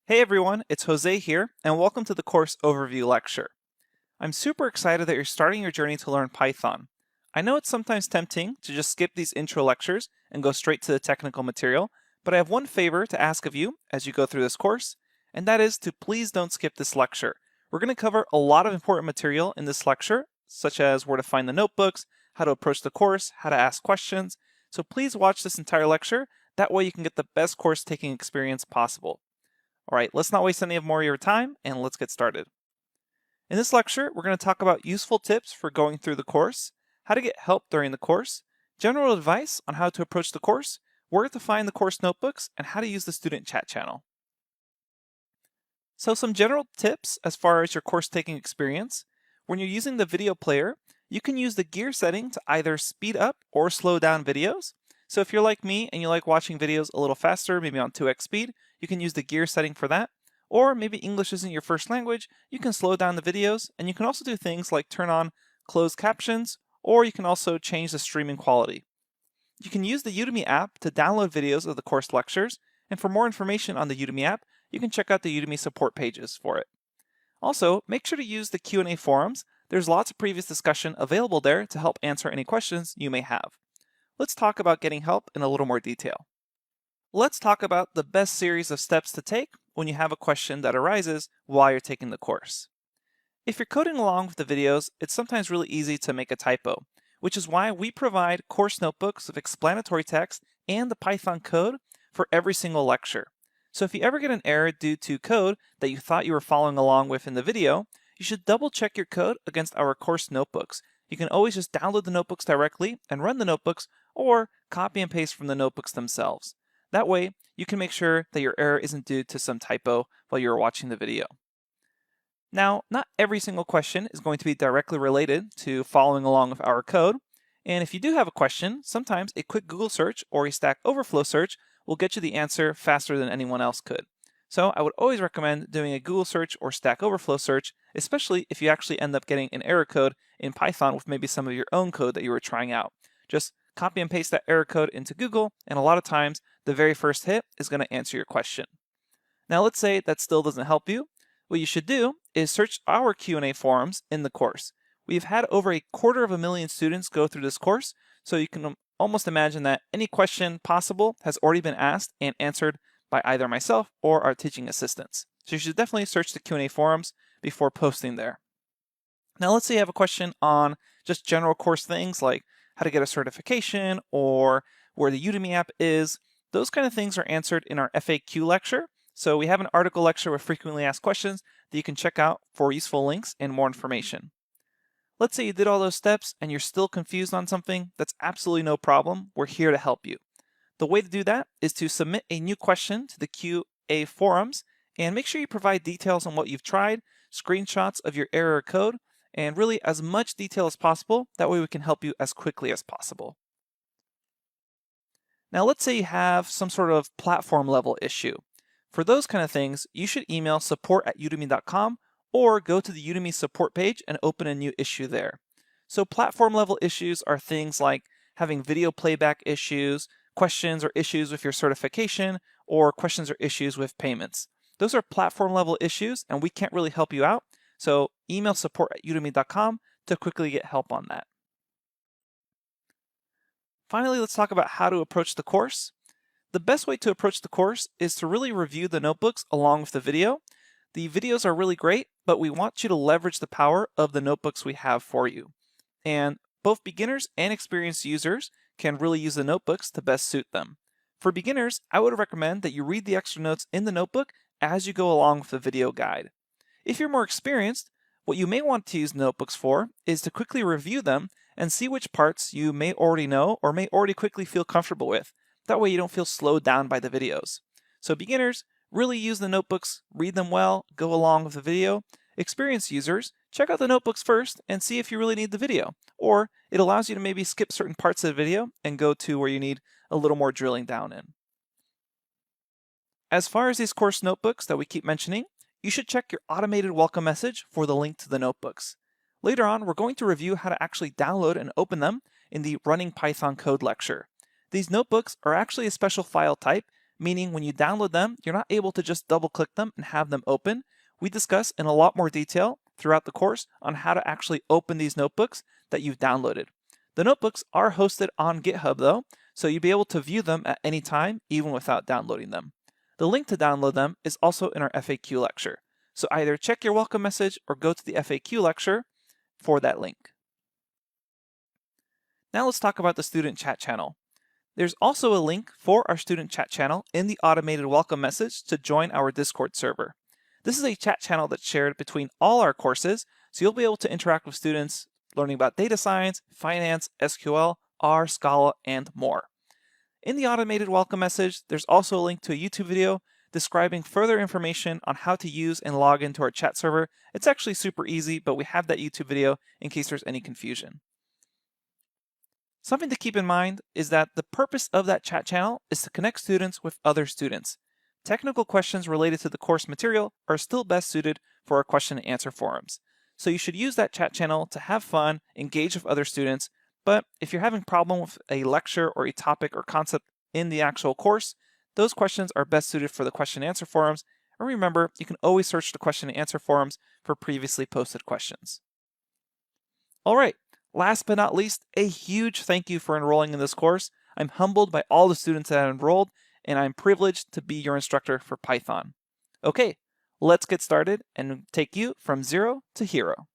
Hey everyone, it's Jose here, and welcome to the course overview lecture. I'm super excited that you're starting your journey to learn Python. I know it's sometimes tempting to just skip these intro lectures and go straight to the technical material, but I have one favor to ask of you as you go through this course, and that is to please don't skip this lecture. We're going to cover a lot of important material in this lecture, such as where to find the notebooks, how to approach the course, how to ask questions, so please watch this entire lecture, that way you can get the best course taking experience possible. All right, let's not waste any more of your time and let's get started. In this lecture, we're going to talk about useful tips for going through the course, how to get help during the course, general advice on how to approach the course, where to find the course notebooks, and how to use the student chat channel. So some general tips as far as your course taking experience. When you're using the video player, you can use the gear setting to either speed up or slow down videos. So if you're like me and you like watching videos a little faster, maybe on 2x speed, you can use the gear setting for that. Or maybe English isn't your first language, you can slow down the videos, and you can also do things like turn on closed captions, or you can also change the streaming quality. You can use the Udemy app to download videos of the course lectures, and for more information on the Udemy app, you can check out the Udemy support pages for it. Also, make sure to use the Q&A forums. There's lots of previous discussion available there to help answer any questions you may have. Let's talk about getting help in a little more detail. Let's talk about the best series of steps to take when you have a question that arises while you're taking the course. If you're coding along with the videos, it's sometimes really easy to make a typo, which is why we provide course notebooks with explanatory text and the Python code for every single lecture. So if you ever get an error due to code that you thought you were following along with in the video, you should double check your code against our course notebooks. You can always just download the notebooks directly and run the notebooks, or copy and paste from the notebooks themselves. That way, you can make sure that your error isn't due to some typo while you're watching the video. Now, not every single question is going to be directly related to following along with our code, and if you do have a question, sometimes a quick Google search or a Stack Overflow search will get you the answer faster than anyone else could. So I would always recommend doing a Google search or Stack Overflow search, especially if you actually end up getting an error code in Python with maybe some of your own code that you were trying out. Just copy and paste that error code into Google, and a lot of times the very first hit is going to answer your question. Now let's say that still doesn't help you. What you should do is search our Q&A forums in the course. We've had over 250,000 students go through this course, so you can almost imagine that any question possible has already been asked and answered by either myself or our teaching assistants. So you should definitely search the Q&A forums before posting there. Now let's say you have a question on just general course things like how to get a certification or where the Udemy app is. Those kind of things are answered in our FAQ lecture. So we have an article lecture with frequently asked questions that you can check out for useful links and more information. Let's say you did all those steps and you're still confused on something. That's absolutely no problem. We're here to help you. The way to do that is to submit a new question to the QA forums and make sure you provide details on what you've tried, screenshots of your error code, and really as much detail as possible. That way we can help you as quickly as possible. Now let's say you have some sort of platform level issue. For those kind of things, you should email support@udemy.com or go to the Udemy support page and open a new issue there. So platform level issues are things like having video playback issues, questions or issues with your certification, or questions or issues with payments. Those are platform level issues and we can't really help you out. So email support@udemy.com to quickly get help on that. Finally, let's talk about how to approach the course. The best way to approach the course is to really review the notebooks along with the video. The videos are really great, but we want you to leverage the power of the notebooks we have for you. And both beginners and experienced users can really use the notebooks to best suit them. For beginners, I would recommend that you read the extra notes in the notebook as you go along with the video guide. If you're more experienced, what you may want to use notebooks for is to quickly review them and see which parts you may already know or may already quickly feel comfortable with. That way you don't feel slowed down by the videos. So beginners, really use the notebooks, read them well, go along with the video. Experienced users, check out the notebooks first and see if you really need the video. Or it allows you to maybe skip certain parts of the video and go to where you need a little more drilling down in. As far as these course notebooks that we keep mentioning, you should check your automated welcome message for the link to the notebooks. Later on, we're going to review how to actually download and open them in the Running Python Code lecture. These notebooks are actually a special file type meaning when you download them, you're not able to just double click them and have them open. We discuss in a lot more detail throughout the course on how to actually open these notebooks that you've downloaded. The notebooks are hosted on GitHub though, so you'll be able to view them at any time, even without downloading them. The link to download them is also in our FAQ lecture. So either check your welcome message or go to the FAQ lecture for that link. Now let's talk about the student chat channel. There's also a link for our student chat channel in the automated welcome message to join our Discord server. This is a chat channel that's shared between all our courses, so you'll be able to interact with students learning about data science, finance, SQL, R, Scala, and more. In the automated welcome message, there's also a link to a YouTube video describing further information on how to use and log into our chat server. It's actually super easy, but we have that YouTube video in case there's any confusion. Something to keep in mind is that the purpose of that chat channel is to connect students with other students. Technical questions related to the course material are still best suited for our question and answer forums. So you should use that chat channel to have fun, engage with other students, but if you're having a problem with a lecture or a topic or concept in the actual course, those questions are best suited for the question and answer forums. And remember, you can always search the question and answer forums for previously posted questions. All right, last but not least, a huge thank you for enrolling in this course. I'm humbled by all the students that have enrolled, and I'm privileged to be your instructor for Python. Okay, let's get started and take you from zero to hero.